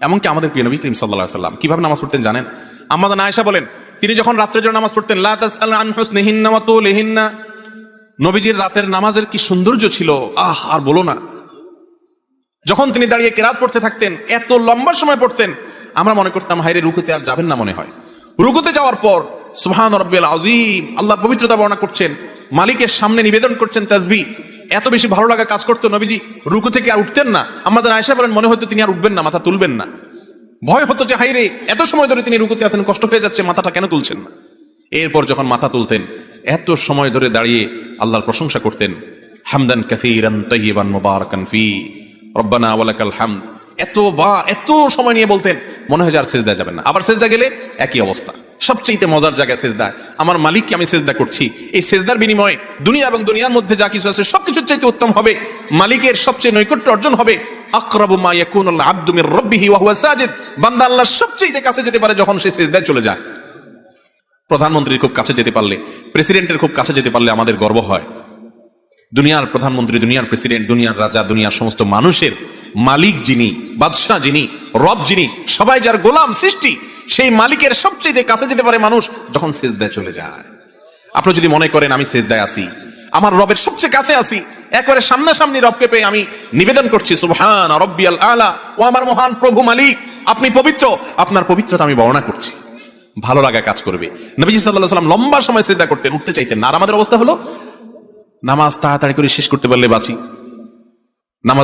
এমনকি আমাদের প্রিয় নবী করিম সাল্লাল্লাহু আলাইহি ওয়াসাল্লাম কিভাবে নামাজ পড়তেন জানেন? আম্মা জান আয়েশা বলেন, তিনি যখন রাত্রের জন্য নামাজ পড়তেন, লা তাসআল আন হুসনিহিন্না ওয়া তুলিহিন্না, নবীজির রাতের নামাজের কি সৌন্দর্য ছিল, আর বলো না। যখন তিনি দাঁড়িয়ে কেরাত পড়তে থাকতেন, এত লম্বা সময় পড়তেন, আমরা মনে করতাম হায়রে রুকুতে আর যাবেন না মনে হয়। রুকুতে যাওয়ার পর সুবহান রাব্বিয়াল আযীম, আল্লাহ পবিত্রতা বর্ণনা করছেন, মালিকের সামনে নিবেদন করছেন তাসবিহ। এত বেশি ভালো লাগা কাজ করতো, নবীজি রুকু থেকে আর উঠতেন না। আমাদের আয়েশা বলেন, মনে হতো তিনি আর উঠবেন না, মাথা তুলবেন না। ভয় হতো যে হায়রে এত সময় ধরে তিনি রুকুতে আছেন, কষ্ট হয়ে যাচ্ছে, মাথাটা কেন তুলছেন না। এরপর যখন মাথা তুলতেন, এত সময় ধরে দাঁড়িয়ে আল্লাহর প্রশংসা করতেন, হামদান কাসীরান তাইয়িবান মুবারাকান ফি রব্বানা ওয়া লাকাল হামদ। এত সময় নিয়ে বলতেন, মনে হয় যে আর সিজদা যাবেন না। আবার সিজদা গেলে একই অবস্থা। সবচেয়ে মজার জায়গা সিজদা। আমার মালিককে আমি সিজদা করছি, এই সিজদার বিনিময়ে দুনিয়া এবং দুনিয়ার মধ্যে যা কিছু আছে সবকিছুর চাইতে উত্তম হবে, মালিকের সবচেয়ে নৈকট্য অর্জন হবে। আকরাবু মা ইয়াকুনুল আবদু মির রাব্বিহি ওয়া হুয়া সাজিদ, বান্দা আল্লাহর সবচেয়ে কাছে যেতে পারে যখন সে সিজদায় চলে যায়। প্রধানমন্ত্রীর খুব কাছে যেতে পারলে, প্রেসিডেন্টের খুব কাছে যেতে পারলে আমাদের গর্ব হয়। দুনিয়ার প্রধানমন্ত্রী, দুনিয়ার প্রেসিডেন্ট, দুনিয়ার রাজা, দুনিয়ার সমস্ত মানুষের মালিক যিনি, বাদশাহ যিনি, রব যিনি, সবাই যার গোলাম সৃষ্টি, সেই মালিকের সবচেয়ে কাছে যেতে পারে মানুষ যখন সিজদায় চলে যায়। আপনি যদি মনে করেন আমি সিজদায় আছি, আমার রবের সবচেয়ে কাছে আছি, একবারে সামনাসামনি রবকে পেয়ে আমি নিবেদন করছি সুবহান রাব্বিয়াল আলা, ও আমার মহান প্রভু মালিক, আপনি পবিত্র, আপনার পবিত্রতা আমি বর্ণনা করছি। ভালো লাগা কাজ করবে। নবীজি সাল্লাল্লাহু আলাইহি ওয়াসাল্লাম লম্বা সময় সিজদা করতেন, উঠতে চাইতেন না। আর আমাদের অবস্থা হলো নামাজ তাড়াতাড়ি করে শেষ করতে পারলে বাঁচি, নামাজের